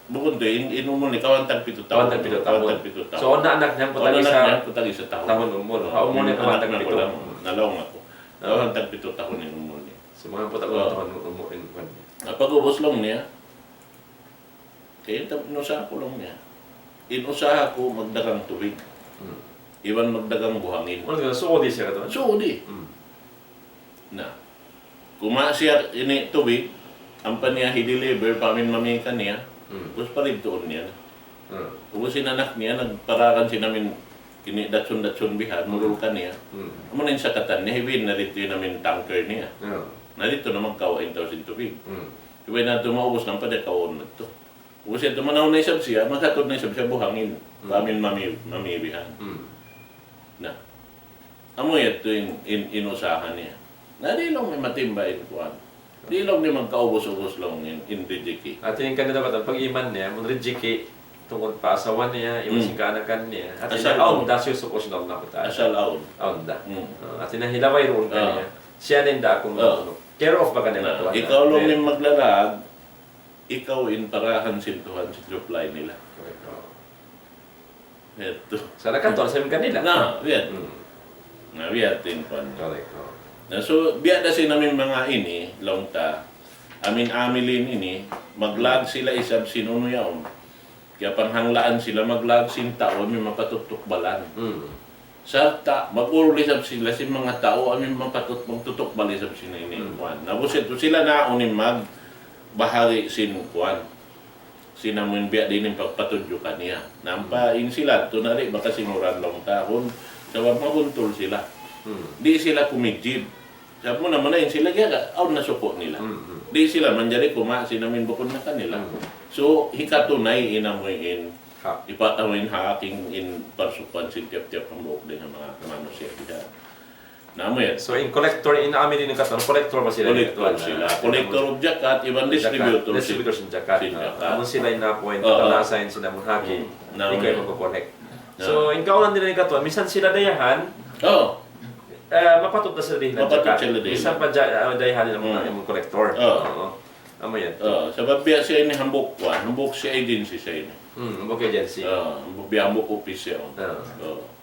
bukon to, inumol ni kawantag pito taon. Tawantag pito taon. Kawantag pito taon. So, na anak niya, patag Anak sa niya po tayo sa tahon. taon numol. Kaumol niya, kawantag Anak na pito. ko lang, nalawang ako. Kawantag pito taon inumol niya. So, mga patag Oo. taon numol. Pag-ubos lang niya, kaya inusaha ko lang niya. Inusaha ko magdagang tubig. Mm. Iwan magdagang buhangin. Ano ka, suodi siya katuan? Suudi. Mm. Na. Kuma siya ini tubig, ang paniya hi-deliver, pamin mamikan niya, Mm. tapos parintuon niya. Mm. Tapos sinanak niya, nagparakan sinamin, ini datsun-datsun bihan, mululkan niya. Mm. Amo na yung sakatan niya, hibin na dito yung namin tanker niya. Mm. Narito na magkawain tao sin tubig. Mm. Iba na ito maubos ng padakaon na ito. Tapos ito manaw na isab siya, magkatod na isab siya buhangin. Pamin mamibihan. Mm. Na. Amo ito yung inusahan niya. Na di lang may matimbain kuhan. Di lang may magkaubos-ubos lang in Rijiki. At yung kanina ba, pag-iman niya, mun rijiki, tungkol pa asawan niya, yung kanakan niya, at Asal yung da siya supos na ako na Asal aon. Aon da. Mm. At hinahilaway roon ka niya, siya din da akong care of ba ka nila Na, ikaw lang yung maglalag, ikaw in parahan sintuhan si supply nila. Ito. Sa nakatuan sa kanila. Na, wiyat. Mm. Na, wiyat din kuhan. Correct. Na, so, biya na si namin mga ini, longta, amilin ini, maglag sila isab sinuno yaon. Kaya panghanglaan sila maglag sin taon, may mapatutok balan. Mm. Sa mag-ulisab sila si mga tao, amin magtutok balisab sila ini. Nabos ito sila naunin bahari sin kuan. Sinamun biya din yung pagpatudyo kaniya. Nampain sila, tunari baka sinuran long tahon, sabab mabuntol sila. Mm. Di sila kumidjib. Sabi mo naman na yun sila, kaya aw nasuko nila. Mm. Di sila manjari kuma, sinamin bukod na kanila. So, hikatunay inamuin, Ha. ipatawin haking in parsukan sin tiap-tiap ang buok din ng mga manusia. Namoy, So, in collector, inaamin din yung katuan, collector ba sila? collector sila. Collector of zakat, ibang distributor. Distributor sin jakat. Sin zakat. Ano sila yung na-point, Oo. na-assign sila mong haki, Na- ikaw yung magko-collect. Na- So, in kaulan din yung katuan, minsan sila dayahan, Oo. mapatot na sila din ng Mapatot jakat. sila din. Minsan pa dayahan nila mga collector. Oo. Amo yan. Sa babya siya ini hambok kuan, hambok siya agency sa ini. Okay, agency. Hambok biya hambok office siya.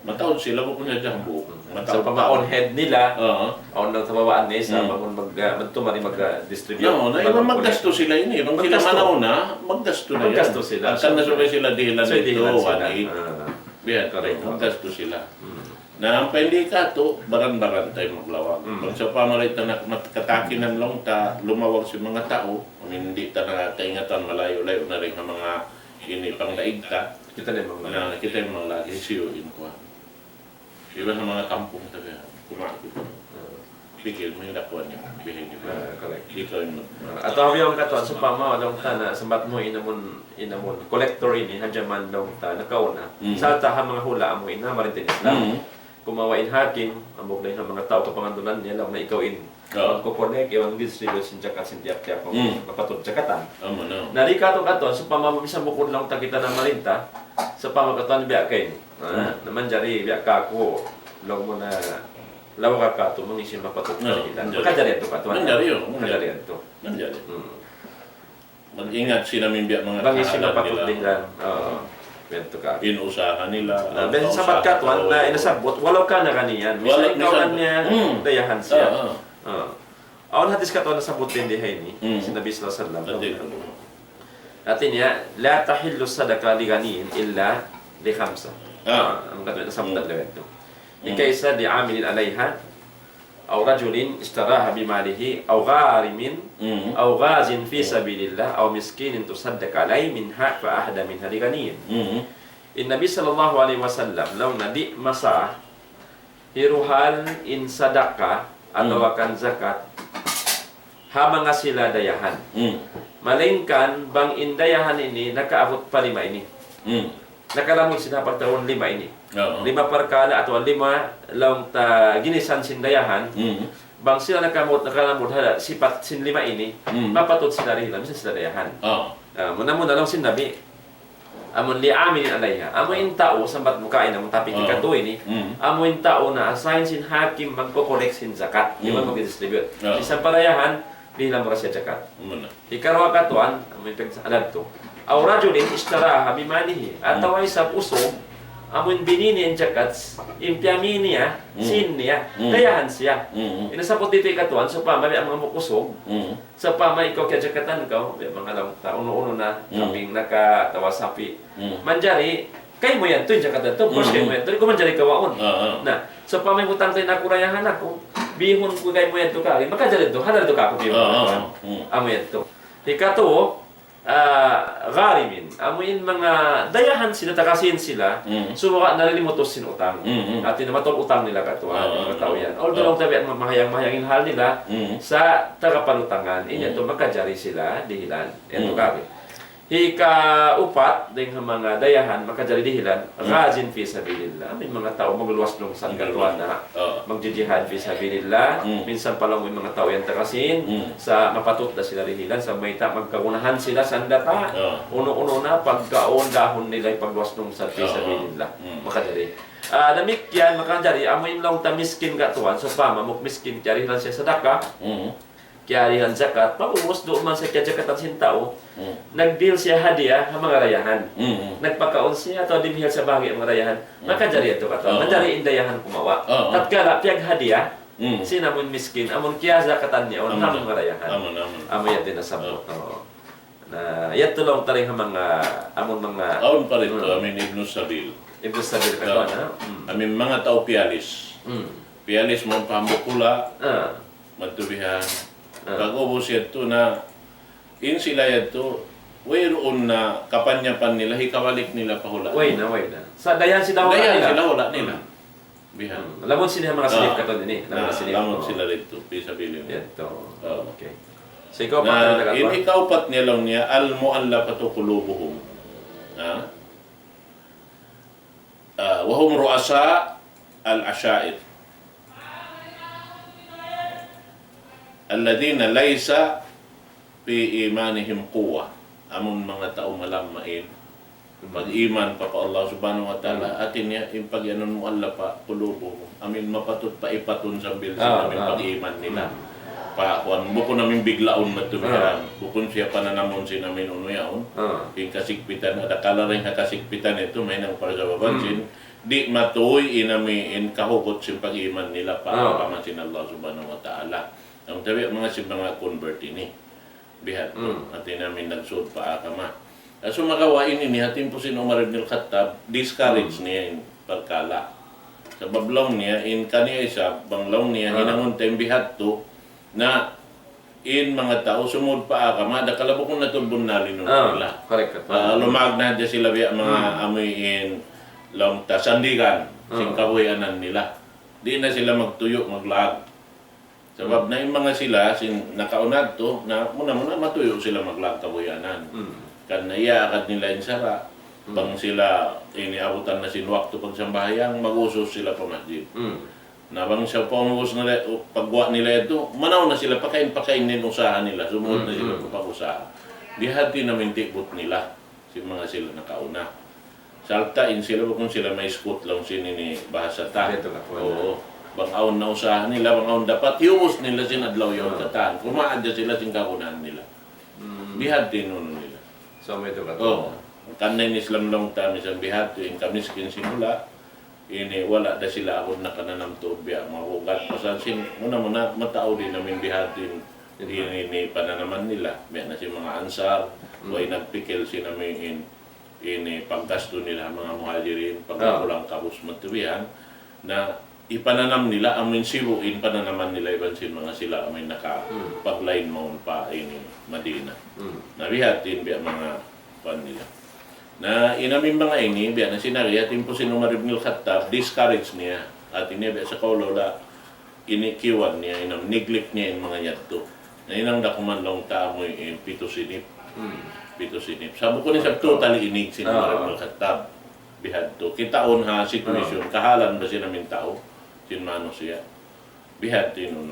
Mataon sila bukod na dyan hambok. So, pama-on head nila, Oo. on ng tabawaan niya sa magtumari mag-distribute. No, na ibang maggasto sila ini. Ibang sila Maggasto. manaw na, maggasto na yan. Maggasto sila. At saan nasubay sila dihilan So, dito, dihilan sila. 1.8. Biyan, Correct. maggasto sila. Na ang paindi ka to, baran-baran tayo maglawag. Pag sa pamalit na kataki ng longta, lumawag si mga tao, hindi ta na kaingatan malayo-layo na rin ang mga ini pang daigta, Kita din mga na kita yung mga lagi siyo in kuha. Iba sa mga kampong tabi, kumakit. Pikil mo yung dakuan niya, behavior. correct. Ikaw yung At ang yung katuan sa pama long ta na sambat mo inamon collector ini hadya man long ta nakauna. Sa ta mga hula mo ina marintin Islam. Kumawain haking ambok na yung mga tao kapangandunan niya lang na ikaw in. Ko connect yung distribute sin jakat sin tiap-tiap mo mapatod jakatan. amo na. Nari ka to katuan sa pama bisa bukod lang ta kita na marinta sa pama katuan biya kay. Naman jari biya ka ko long mo na lawa ka to mangisin mapatod ka kita. Makajari to katuan. Nangyari yun. Makajari to. Nangyari. Mag-ingat sila min biya mga Bangis sila kahalan patod din lang. Oo. Bento ka. Inusahan nila. Ben sabat ka tuan na inasabot walau ka na kaniyan. Bisa ikaw Minsan- niya dayahan siya. Oo. Aon hadis ka tuan nasabot din di hay ni. Mm. Sinabi sila sa lam. Adi. Artinya, la tahillu sadaqah li ghaniyin illa li khamsa. Ang katulad sa dalawang ito. Ikaisa di amilin alaiha, أو رجل اشتراها بماله أو غارم أو غاز في سبيل الله أو مسكين تصدق عليه منها فأحد منها لغني. النبي صلى الله عليه وسلم لو ندي مسا hiruhal in sadaka atau akan zakat habang sila dayahan. Malingkan bang indayahan ini nakaabot pa 5 ini. Nakalamon sila pagtaon 5 ini. 5 perkala atau 5 lang ta ginisan sindayahan. Bang sila nakalamon hala sifat sin 5 ini, mapatod sila rin lang sila dayahan. Muna lang sinabi amon li amin alaiha. Amo in tao sambat mukain ang topic ikato ini. Amo in tao na assign sin hakim magko-collect sin zakat. Di man mag-distribute. Isang parayahan bilang mo siya zakat. Ikarwa katuan amo in pagsalad to. Aw rajulin ishtaraha bimalihi atau ay sa puso amun binini ang zakat impyamini niya sin niya dayahan siya inasapot dito ikatuan sa pamay ang mga mukusog sa pamay ikaw kaya zakatan ka mga uno-uno na kaming nakatawasapi manjari kay mo yan to yung zakat to course kay mo yan to kung manjari kawaon na sa pamay utang tayo nakurayahan ako bihon ko kay mo yan to ka makajari to hadar to ka ako bihon amo yan to ikato gharimin amuin mga dayahan sila takasin sila suruka nalilimutos sin utang at tinamatol utang nila katuan mga tao yan although tabi at mahayang-mahayangin hal nila sa tagapanutangan inya to makajari sila dihilan ito kabi Ika-upat, ding mga dayahan, makajari dihilan, rajin fi sabilillah. May mga tao magluwas ng sanggalwan na magjijihad fi sabilillah. Minsan pa lang may mga tao yan takasin sa mapatut na sila dihilan, sa mayta magkagunahan sila sa data. Uno-uno na pagkaon dahon nila pagluwas ng fi sabilillah. Makajari. Damikyan, makajari, amoy lang tamiskin katuan, so pamamok miskin, kaya lang siya sa daka. Kaya rihan zakat, paubos doon man sa kaya zakatan sin tao, nag-deal siya hadiah ang mga rayahan. Nagpakaon siya atau dimihal sa bahagi ang mga rayahan, makajari ito kato. Manjari indayahan kumawa. Tatkala, piyag hadiah, sinamon miskin, amon kaya zakatan niya, amon mga rayahan. Amo yan din nasabot. Na yan tulong taring mga, amon mga... Aon pa rito, amin Ibn Sabil. Ibn Sabil kato na. Amin mga tao pialis. Pialis mo pambukula, matubihan. Pag-ubos ito na in sila ito wayroon na kapanyapan nila hikawalik nila pahula. Way na. Sa dayan sila hula nila. Dayan sila hula nila. Bihan. Lamon sila mga silip kato din eh. Lamon sila rito. Pisabilin. Ito. Okay. So ikaw pa na in ikaupat niya lang niya al-mu'allafatu qulubuhum. Wahum ru'asa al-ashair. Alladhina laysa fi imanihim quwwa. Amon mga tao malamain pag-iman pa Allah subhanahu wa ta'ala atin niya yung pag-yanon mo Allah pa kulubo amin mapatut pa ipatun sa bil sa amin pag-iman nila pa kuan buko namin biglaon matubihan bukon siya pananamon si namin unuyaon yung kasikpitan ada kala rin kasikpitan ito may nang para sa babansin di matuoy inamiin kahugot si pag-iman nila pa pamasin Allah subhanahu wa ta'ala. Ang tabi mga si mga convert ini bihat atin namin nagsud pa akama. So makawain ini hatin po si Umar ibn al-Khattab discourage niya in pagkala. Sa bablong niya in kaniya isa banglong niya hinangon tayong bihat to na in mga tao sumud pa akama da kalabok na tulbon nalin nila. Correct. Lumag na dyan sila biya mga amoy in long tasandigan sing kabuyanan nila. Di na sila magtuyo maglag. Sabab na yung mga sila, nakaunad to, na muna matuyo sila maglagkabuyanan. Kan naiakad nila yung sara, bang sila iniabutan na sinwak to pagsambahayang, mag-usos sila pa masjid. Na bang siya pangusos nila, pagwa nila ito, manaw na sila, pakain-pakainin usahan nila, sumunod na sila pagpakusahan. Dihati na mintibot nila, si mga sila nakauna. Saltain sila, kung sila may skut lang sinini bahasa ta. Oo. Bangaon na usahan nila, bangaon dapat hiubos nila sinadlaw yung kataan. Kumaan dyan sila singkakunan nila. Bihad din nun nila. So may ito ka kanay Islam long time isang bihad yung kamiskin simula. Ini wala da sila ako na kananam to biya mga ugat. Pasansin muna matao din namin bihad din ini pananaman nila. May na si mga ansar, way nagpikil sila may ini paggasto nila mga muhajirin, pagkakulang kapos matubihan, na ipananam nila, amin sibuin pananaman nila iban sin mga sila amin nakapaglain mo pa ini Madina. Nabihatin biya mga pan nila. Na inamin mga ini, biya na sinari, atin po si Umar ibn al-Khattab, discourage niya. At ini biya sa kaulola, inikiwan niya, neglect niya yung mga yadto. Na inang dakuman lang tamo yung pito sinip. Pito sinip. Sabi ko ni sa totally inig si Umar ibn al-Khattab. Bihad to. Kitaon ha situation, kahalan ba siya namin tao? Sinmano siya. Bihad to yun.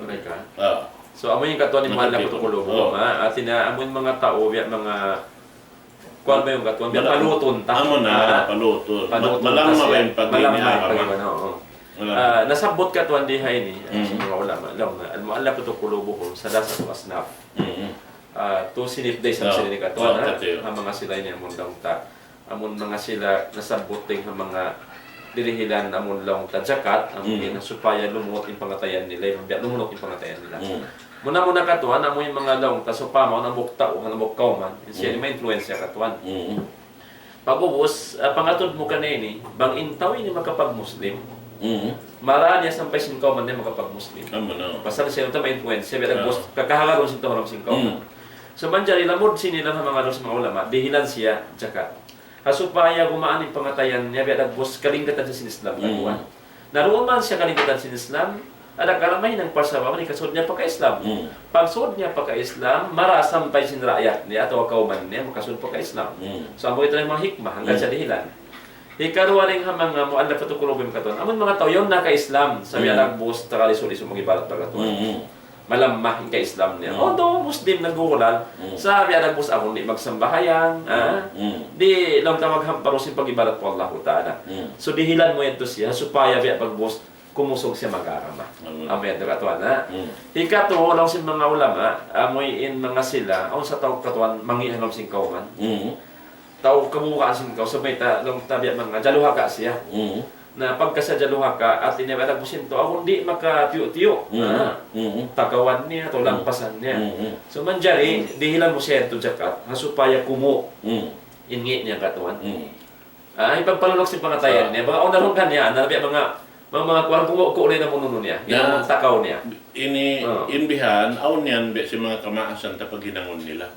So amo yung katuan ni mahal na kutukulo at amo yung mga tao, mga kuwan ba yung katuan? Paluton. Amo na, paluton. Malamma ba yung pag-iniarama? Nasabot katuan di hay ni sa mga ulama. Alam na, al-mahal na kutukulo buhol sa dasa to asnaf. To sinipday sa sila ni katuan ang mga sila niya mundang ta. Amon mga sila nasabot ting ang mga dirihilan amon lang ta zakat amon supaya lumot yung pangatayan nila lumunok yung pangatayan nila. Muna katuan amo yung mga long ta supama na bukta o na kauman siya ni may influensya katuan. Pagubos pangatod mo kanini bang intaw ni makapag-Muslim. Maranya sampai sin kauman ni makapag-Muslim. Pasal siya ta may influensya biya bus kakahagaron sin to sin kauman. So manjari lamod sinila ng mga mga ulama dihilan siya zakat. Supaya gumaan yung pangatayan niya, biya nagbos kalingkatan sa sinislam. Naroon man siya kalingkatan sa sinislam, ada karamay ng parsawa, kasod niya pagka-Islam. Pagsod niya pagka-Islam, marasampay sin rakyat niya, atau kauman niya, makasod pagka-Islam. So, amo ito ng mga hikmah, hanggang sa dihilan. Ikaruwaring hamang mo, anda patukulubim katon. Amon mga tao, yung naka-Islam, sa biya nagbos, takaliso-liso mag-ibalat pagkatuan. Malamah yung ka-Islam niya. Although Muslim naggugulan, sabi ang nagbus ako di magsambahayan, di lang tawag hamparosin pag-ibarat po Allah Ta'ala. So dihilan mo ito siya, supaya biya pagbus, kumusog siya mag-arama. Amen. Katuan na. Ikato, lang si mga ulama, amoyin mga sila, ang sa tao katuan, mangihanom sing kauman. Tao kamukaan sing kau, sabay ta, lang tabi mga jaluha ka siya. Na pagkasadya luha ka at inibada mo sinto ako hindi makatiyo-tiyo takawan niya to lampasan niya so manjari dihilan mo siya ito jakat supaya kumo ingi niya katuan ipagpalunok si pangatayan niya mga onarong kanya nabi mga kuwan kumo ko ulit na mununo niya yung takaw niya ini inbihan aun niyan si mga kamaasan tapag hinangon nila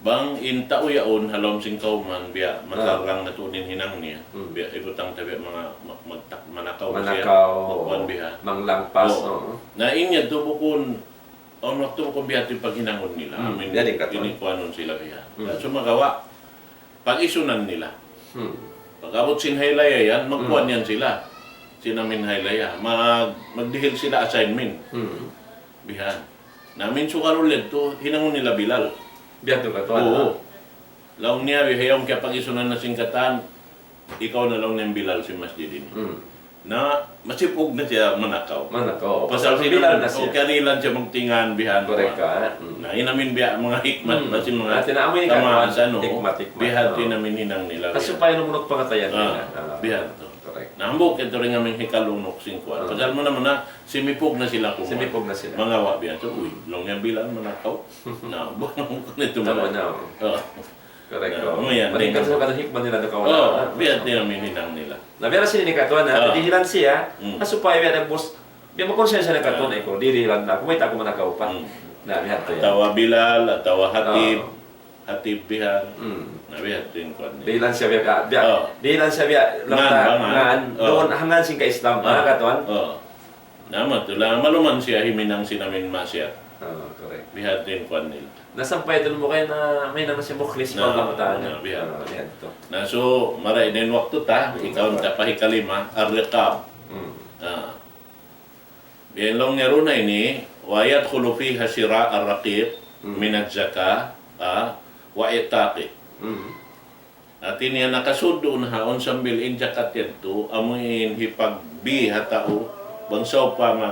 bang inta uyaon halom sing kauman biya matarang natunin hinang niya biya ibutang tabi mga manakaw magkuan biya manglangpas na inya to bukun on waktu ko biya ti paghinangon nila amin ini kuanon sila biya so magawa pag-isunan nila pag-abot sin haylaya yan magkuan yan sila sinamin haylaya magdihil sila assignment biya namin sukarulid to hinangon nila Bilal. Biya to katuan. Oo. Laong niya, hayong kaya pag-isunan na singkatan, ikaw na lang ng Bilal si Masjidin. Na masipog na siya manakaw. Pasal si Bilal na siya. O kanilan siya magtingan bihan. Correct ka. Na inamin biya mga hikmat, basi mga tamaan sa hikmat. Bihan tinamin hinang nila. Kasi pa yung lumunok pangatayan nila. Bihan to. Nahambok ito rin aming hikalunok singkuan. Pasal mo naman na simipog na sila kuman. Simipog na sila. Mga wabiyan. So, uy, long yan bilan manakaw. Na, buwan mo ko nito man. Correct ko. Maringkat sa kadahikman nila na kawan. Oo, biyan din ang mininang nila. Nabiyara sila ni Katuan na, dihilan siya, supaya biya nagbos, biya makonsensya na Katuan ko, dirihilan na, kumita ko manakaw pa. Nabihat to yan. Atawa Bilal, atawa Hatib bihan. Nabihat din ko. Dihilan siya biya, dihilan siya biya, ngan, doon hangan sing ka-Islam, Katuan. Naman, tula, maluman siya, himinang sinamin masya. Correct. Bihat din ko nila. Nasampay doon mo kayo na may naman siya mukhlis pa lang tayo. Na so, maray din waktu ta, ikaw na pahikalima, ar-riqab. Biyan lang nga rin ini, wayat khulufi hasira ar-raqib, minad-zaka, wa itaqi. At ini nakasudo na haon sambil injakat yato, amuin hipagbi hatao, bangsaw pa ma.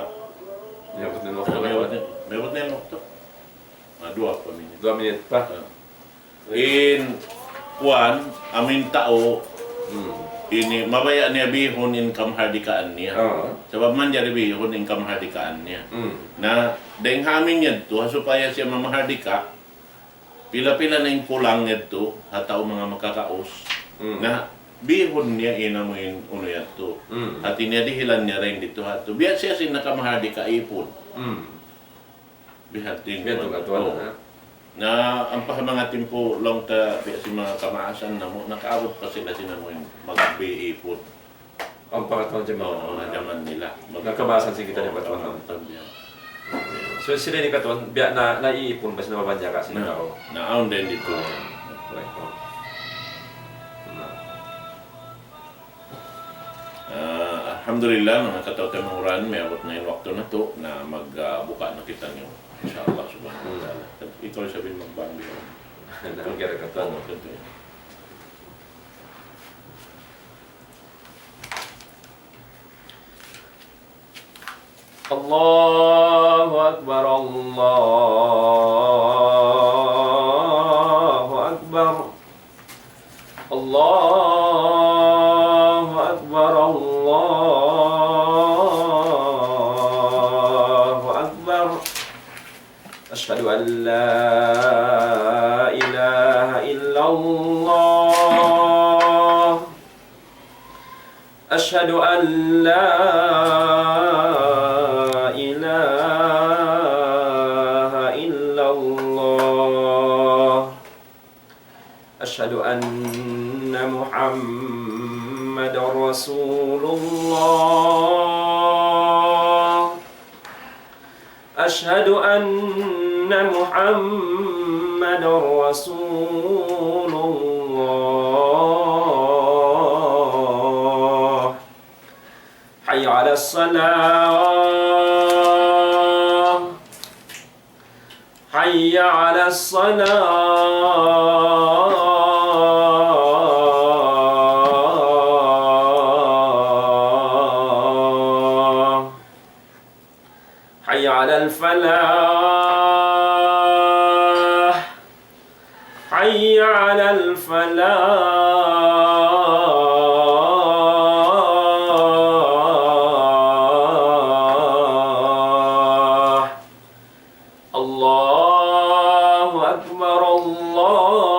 Mayroon na yung waktu. 2 pa minit. 2 minit pa. In kuan amin tao Ini mabaya niya bihon in kamhardikaan niya. Oo. Sabab man niya bihon in kamhardikaan niya. Mm. Na dahil hamin niya to, supaya siya mamahardika, pila-pila na yung kulang niya to, hataw mga makakaos, na bihon niya inamuin uno yan to. At inadihilan niya rin dito hato. Biya siya sin nakamahardika ipon. Bihatin Biya to katuan na. Na ang mga timpo long ta biya si mga kamaasan na mo, nakaabot pa sila sinamuin mag-ipon. Ang pangatuan dyan Oo, nadaman nila. Nagkabasan si kita niya katuan. So sila ni katuan, biya na naiipon ba sila mabanya ka sila tao? Naon din dito. Alhamdulillah, mga katawtamuran, may abot na yung wakto na to na magbuka na kita niyo. Inshallah, subhanahu wa ta'ala. Ikaw sabihin magbambi. Ang kira katuan. Oo, ganito yun. Allahu Akbar, Allahu Akbar, Allahu Akbar, Allahu Akbar. Ashhadu an la ilaha illallah. Ashhadu an la أشهد أن محمد رسول الله أشهد أن محمد رسول الله حي على الصلاة حي على الصلاة حي على الفلاح حي على الفلاح الله أكبر الله